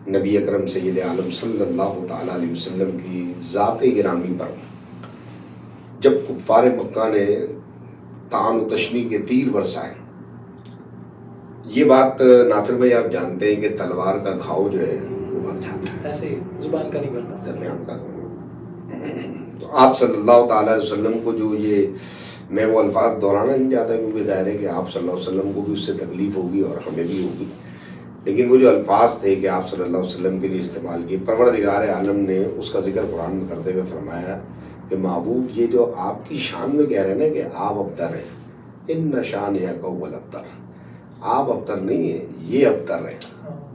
نبی اکرم سید عالم صلی اللہ تعالیٰ علیہ وسلم کی ذات گرامی پر جب کفار مکہ نے طعن و تشنی کے تیر برسائے، یہ بات ناصر بھائی آپ جانتے ہیں کہ تلوار کا گھاؤ جو ہے وہ بھر جاتا ہے، ایسے ہی زبان کا نہیں بھرتا، درمیان کا۔ تو آپ صلی اللہ تعالیٰ علیہ وسلم کو جو یہ میں وہ الفاظ دہرانا نہیں چاہتا کیونکہ ظاہر ہے کہ آپ صلی اللہ علیہ وسلم کو بھی اس سے تکلیف ہوگی اور ہمیں بھی ہوگی، لیکن وہ جو الفاظ تھے کہ آپ صلی اللہ علیہ وسلم کے لیے استعمال کیے، پروردگار عالم نے اس کا ذکر قرآن میں کرتے ہوئے فرمایا کہ محبوب یہ جو آپ کی شان میں کہہ رہے ہیں نا کہ آپ ابتر ہیں، ان شان یا قول ابتر، آپ ابتر نہیں ہیں، یہ ابتر ہیں۔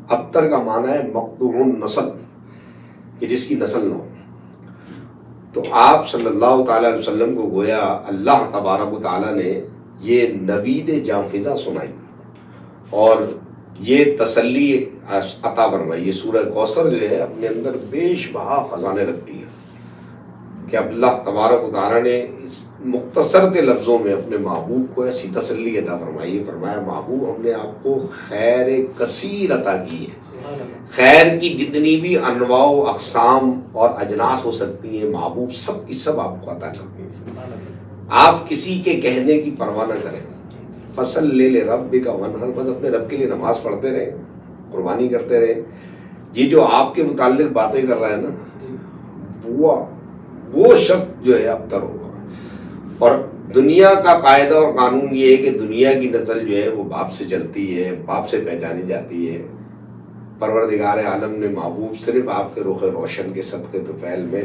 ابتر کا معنی ہے مقطوع النسل، کہ جس کی نسل نہ ہو۔ تو آپ صلی اللہ تعالیٰ علیہ وسلم کو گویا اللہ تبارک و تعالیٰ نے یہ نوید جانفزہ سنائی اور یہ تسلی عطا فرمائی۔ یہ سورہ کوثر جو ہے اپنے اندر بیش بہا خزانے رکھتی ہے کہ اللہ تبارک و تعالیٰ نے اس مختصر کے لفظوں میں اپنے محبوب کو ایسی تسلی عطا فرمائی، فرمایا محبوب ہم نے آپ کو خیر کثیر عطا کی ہے، خیر کی جتنی بھی انواع و اقسام اور اجناس ہو سکتی ہیں محبوب سب کی سب آپ کو عطا کرتی ہیں۔ آپ کسی کے کہنے کی پرواہ نہ کریں، فصل لے لے رب کا ونہر، بس اپنے رب کے لیے نماز پڑھتے رہیں، قربانی کرتے رہیں۔ یہ جو آپ کے متعلق باتیں کر رہا ہے نا وہ شخص جو ہے ابتر ہوگا۔ اور دنیا کا قاعدہ اور قانون یہ ہے کہ دنیا کی نسل جو ہے وہ باپ سے چلتی ہے، باپ سے پہچانی جاتی ہے۔ پروردگار عالم نے محبوب صرف آپ کے رخ روشن کے صدقے طفیل میں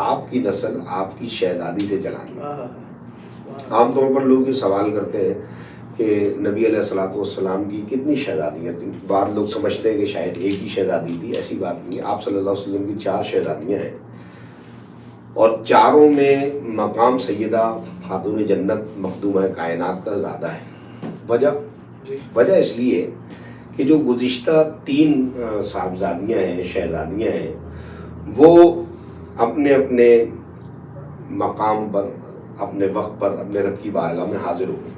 آپ کی نسل آپ کی شہزادی سے چلانی۔ عام طور پر لوگ یہ سوال کرتے ہیں کہ نبی علیہ الصلوۃ والسلام کی کتنی شہزادیاں تھیں؟ بعض لوگ سمجھتے ہیں کہ شاید ایک ہی شہزادی تھی، ایسی بات نہیں۔ آپ صلی اللہ علیہ وسلم کی 4 شہزادیاں ہیں اور چاروں میں مقام سیدہ خاتون جنت مخدومہ کائنات کا زیادہ ہے۔ وجہ اس لیے کہ جو گزشتہ 3 صاحبزادیاں ہیں، شہزادیاں ہیں، وہ اپنے اپنے مقام پر، اپنے وقت پر اپنے رب کی بارگاہ میں حاضر ہو گئی،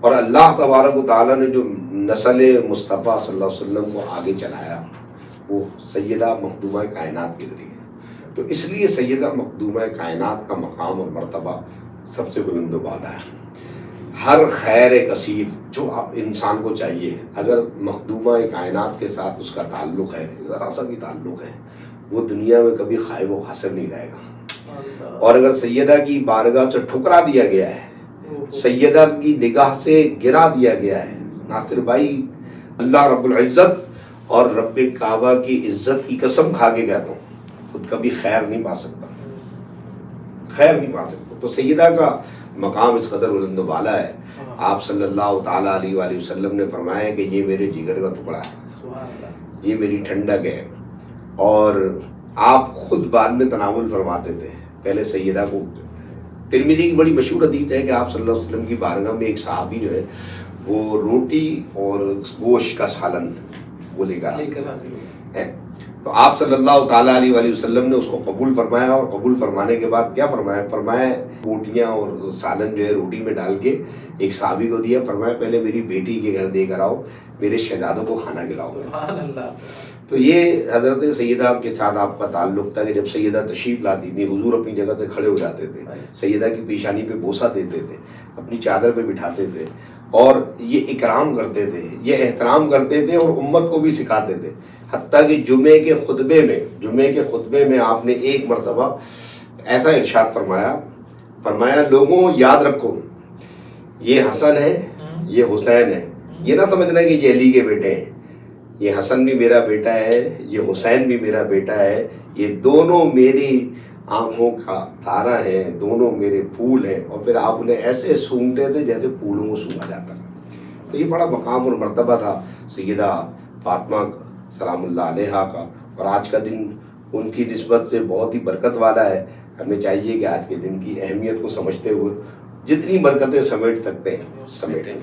اور اللہ تبارک و تعالیٰ نے جو نسل مصطفیٰ صلی اللہ علیہ وسلم کو آگے چلایا وہ سیدہ مخدومہ کائنات کے ذریعے۔ تو اس لیے سیدہ مخدومہ کائنات کا مقام اور مرتبہ سب سے بلند و بالا ہے۔ ہر خیر کثیر جو انسان کو چاہیے، اگر مخدومہ کائنات کے ساتھ اس کا تعلق ہے، ذرا سا بھی تعلق ہے، وہ دنیا میں کبھی خائب و خاسر نہیں رہے گا۔ اور اگر سیدہ کی بارگاہ سے ٹھکرا دیا گیا ہے، سیدہ کی نگاہ سے گرا دیا گیا ہے، ناصر بھائی اللہ رب العزت اور رب کعبہ کی عزت کی قسم کھا کے کہتا ہوں خود کبھی خیر نہیں پا سکتا، خیر نہیں پا سکتا۔ تو سیدہ کا مقام اس قدر بلند و بالا ہے۔ آپ صلی اللہ تعالیٰ علیہ وآلہ وسلم نے فرمایا کہ یہ میرے جگر کا ٹکڑا ہے، یہ میری ٹھنڈک ہے۔ اور آپ خود بعد میں تناول فرماتے تھے، پہلے سیدہ کو۔ ترمذی کی بڑی مشہور حدیث ہے کہ آپ صلی اللہ علیہ وسلم کی بارگاہ میں ایک صحابی جو ہے وہ روٹی اور گوشت کا سالن وہ لے کر ہے، تو آپ صلی اللہ تعالیٰ علیہ وآلہ وسلم نے اس کو قبول فرمایا، اور قبول فرمانے کے بعد کیا فرمایا؟ فرمایا روٹیاں اور سالن جو ہے روٹی میں ڈال کے ایک صحابی کو دیا، فرمایا پہلے میری بیٹی کے گھر دے کر آؤ، میرے شہزادوں کو کھانا کھلاؤ گے۔ تو یہ حضرت سیدہ کے ساتھ آپ کا تعلق تھا کہ جب سیدہ تشریف لاتی تھی حضور اپنی جگہ سے کھڑے ہو جاتے تھے، سیدہ کی پیشانی پہ بوسہ دیتے تھے، اپنی چادر پہ بٹھاتے تھے، اور یہ اکرام کرتے تھے، یہ احترام کرتے تھے، اور امت کو بھی سکھاتے تھے۔ حتیٰ کہ جمعے کے خطبے میں آپ نے ایک مرتبہ ایسا ارشاد فرمایا لوگوں یاد رکھو یہ حسن ہے، یہ حسین ہے، یہ نہ سمجھنا کہ یہ علی کے بیٹے ہیں، یہ حسن بھی میرا بیٹا ہے، یہ حسین بھی میرا بیٹا ہے، یہ دونوں میری آنکھوں کا تارا ہے، دونوں میرے پھول ہیں۔ اور پھر آپ انہیں ایسے سونگتے تھے جیسے پھولوں کو سونگا جاتا ہے۔ تو یہ بڑا مقام اور مرتبہ تھا سیدہ فاطمہ سلام اللہ علیہا کا، اور آج کا دن ان کی نسبت سے بہت ہی برکت والا ہے۔ ہمیں چاہیے کہ آج کے دن کی اہمیت کو سمجھتے ہوئے جتنی برکتیں سمیٹ سکتے ہیں سمیٹیں۔